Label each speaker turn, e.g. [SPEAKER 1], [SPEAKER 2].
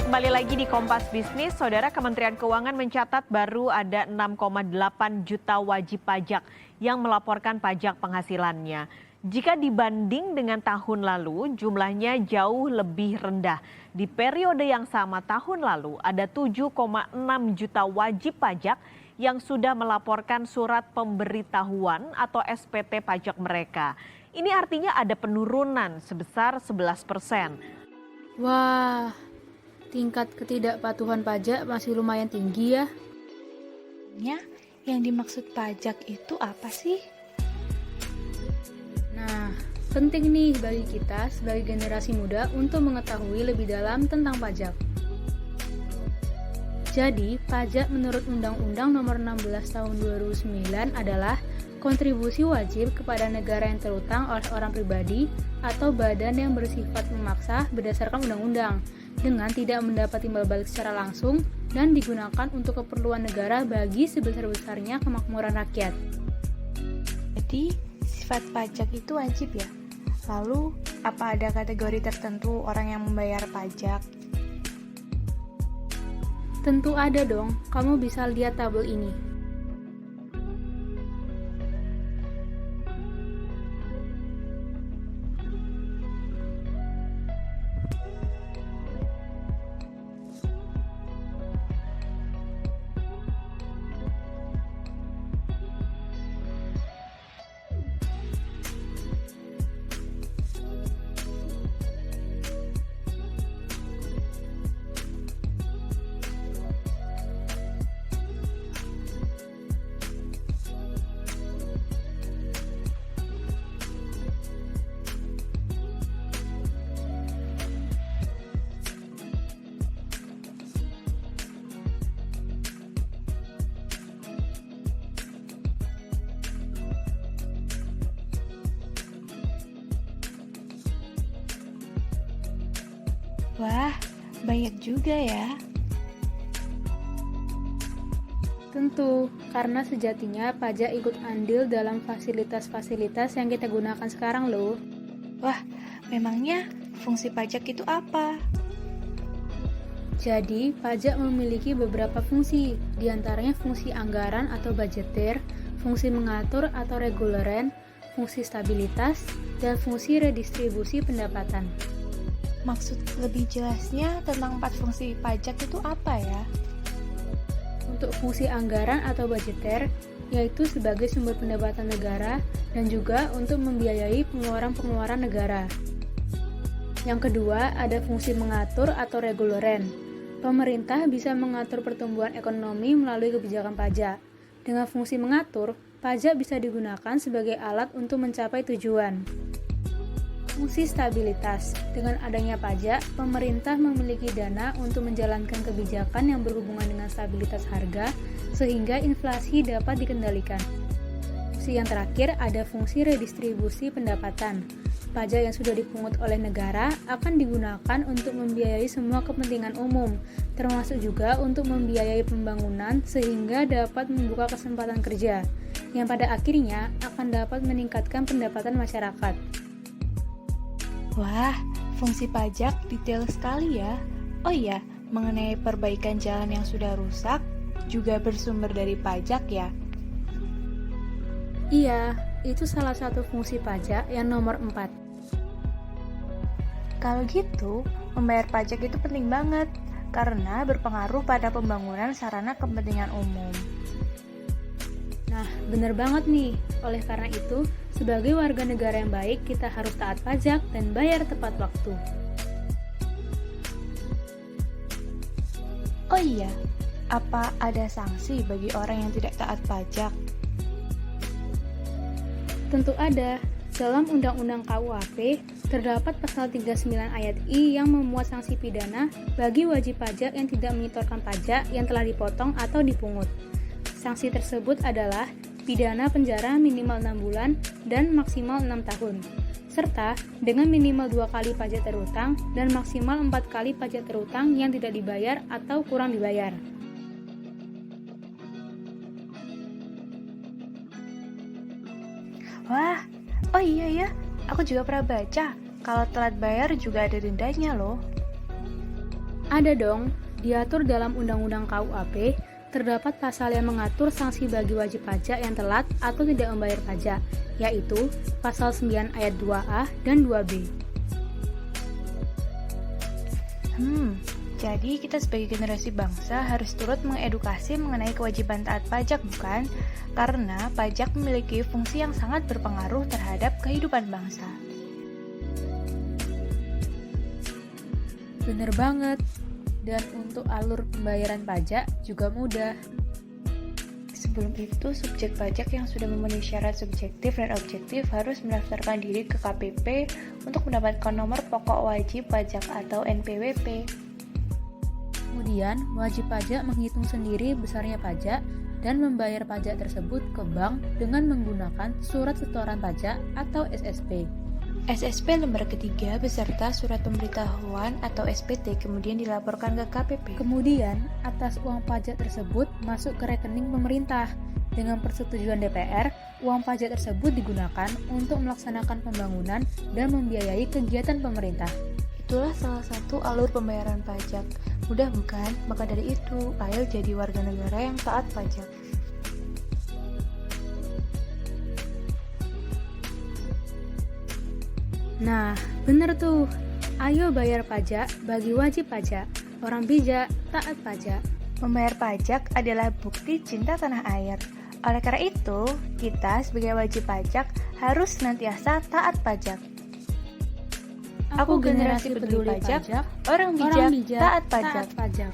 [SPEAKER 1] Kembali lagi di Kompas Bisnis, Saudara. Kementerian Keuangan mencatat baru ada 6,8 juta wajib pajak yang melaporkan pajak penghasilannya. Jika dibanding dengan tahun lalu, jumlahnya jauh lebih rendah. Di periode yang sama tahun lalu, ada 7,6 juta wajib pajak yang sudah melaporkan surat pemberitahuan atau SPT pajak mereka. Ini artinya ada penurunan sebesar 11%.
[SPEAKER 2] Wah, tingkat ketidakpatuhan pajak masih lumayan tinggi ya.
[SPEAKER 3] Yang dimaksud pajak itu apa sih?
[SPEAKER 2] Nah, penting nih bagi kita sebagai generasi muda untuk mengetahui lebih dalam tentang pajak. Jadi, pajak menurut Undang-Undang Nomor 16 Tahun 2009 adalah kontribusi wajib kepada negara yang terutang oleh orang pribadi atau badan yang bersifat memaksa berdasarkan undang-undang dengan tidak mendapat timbal balik secara langsung dan digunakan untuk keperluan negara bagi sebesar-besarnya kemakmuran rakyat.
[SPEAKER 3] Jadi, sifat pajak itu wajib ya? Lalu, apa ada kategori tertentu orang yang membayar pajak?
[SPEAKER 2] Tentu ada dong, kamu bisa lihat tabel ini.
[SPEAKER 3] Wah, banyak juga ya.
[SPEAKER 2] Tentu, karena sejatinya pajak ikut andil dalam fasilitas-fasilitas yang kita gunakan sekarang loh.
[SPEAKER 3] Wah, memangnya fungsi pajak itu apa?
[SPEAKER 2] Jadi, pajak memiliki beberapa fungsi, diantaranya fungsi anggaran atau budgeter, fungsi mengatur atau reguleren, fungsi stabilitas, dan fungsi redistribusi pendapatan.
[SPEAKER 3] Maksud lebih jelasnya tentang 4 fungsi pajak itu apa ya?
[SPEAKER 2] Untuk fungsi anggaran atau budgeter, yaitu sebagai sumber pendapatan negara dan juga untuk membiayai pengeluaran-pengeluaran negara. Yang kedua, ada fungsi mengatur atau reguleren. Pemerintah bisa mengatur pertumbuhan ekonomi melalui kebijakan pajak. Dengan fungsi mengatur, pajak bisa digunakan sebagai alat untuk mencapai tujuan. Fungsi stabilitas. Dengan adanya pajak, pemerintah memiliki dana untuk menjalankan kebijakan yang berhubungan dengan stabilitas harga sehingga inflasi dapat dikendalikan. Fungsi yang terakhir ada fungsi redistribusi pendapatan. Pajak yang sudah dipungut oleh negara akan digunakan untuk membiayai semua kepentingan umum, termasuk juga untuk membiayai pembangunan sehingga dapat membuka kesempatan kerja, yang pada akhirnya akan dapat meningkatkan pendapatan masyarakat.
[SPEAKER 3] Wah, fungsi pajak detail sekali ya. Oh iya, mengenai perbaikan jalan yang sudah rusak juga bersumber dari pajak ya?
[SPEAKER 2] Iya, itu salah satu fungsi pajak yang nomor 4.
[SPEAKER 3] Kalau gitu, membayar pajak itu penting banget karena berpengaruh pada pembangunan sarana kepentingan umum.
[SPEAKER 2] Nah, benar banget nih. Oleh karena itu, sebagai warga negara yang baik, kita harus taat pajak dan bayar tepat waktu.
[SPEAKER 3] Oh iya, apa ada sanksi bagi orang yang tidak taat pajak?
[SPEAKER 2] Tentu ada. Dalam Undang-Undang KUHP, terdapat pasal 39 ayat I yang memuat sanksi pidana bagi wajib pajak yang tidak menyetorkan pajak yang telah dipotong atau dipungut. Sanksi tersebut adalah pidana penjara minimal 6 bulan dan maksimal 6 tahun, serta dengan minimal 2 kali pajak terutang dan maksimal 4 kali pajak terutang yang tidak dibayar atau kurang dibayar.
[SPEAKER 3] Wah, oh iya ya, aku juga pernah baca kalau telat bayar juga ada dendanya loh.
[SPEAKER 2] Ada dong, diatur dalam Undang-Undang KUHP, terdapat pasal yang mengatur sanksi bagi wajib pajak yang telat atau tidak membayar pajak, yaitu pasal 9 ayat 2A dan 2B.
[SPEAKER 3] Jadi kita sebagai generasi bangsa harus turut mengedukasi mengenai kewajiban taat pajak, bukan? Karena pajak memiliki fungsi yang sangat berpengaruh terhadap kehidupan bangsa.
[SPEAKER 2] Bener banget. Dan untuk alur pembayaran pajak juga mudah.
[SPEAKER 3] Sebelum itu, subjek pajak yang sudah memenuhi syarat subjektif dan objektif harus mendaftarkan diri ke KPP untuk mendapatkan nomor pokok wajib pajak atau NPWP.
[SPEAKER 2] Kemudian, wajib pajak menghitung sendiri besarnya pajak dan membayar pajak tersebut ke bank dengan menggunakan surat setoran pajak atau SSP.
[SPEAKER 3] SSP lembar ketiga beserta surat pemberitahuan atau SPT kemudian dilaporkan ke KPP.
[SPEAKER 2] Kemudian, atas uang pajak tersebut masuk ke rekening pemerintah. Dengan persetujuan DPR, uang pajak tersebut digunakan untuk melaksanakan pembangunan dan membiayai kegiatan pemerintah.
[SPEAKER 3] Itulah salah satu alur pembayaran pajak. Mudah bukan? Maka dari itu, ayo jadi warga negara yang taat pajak.
[SPEAKER 2] Nah, bener tuh. Ayo bayar pajak bagi wajib pajak. Orang bijak, taat pajak.
[SPEAKER 3] Membayar pajak adalah bukti cinta tanah air. Oleh karena itu, kita sebagai wajib pajak harus senantiasa taat pajak. Aku generasi peduli pajak, orang bijak, taat pajak.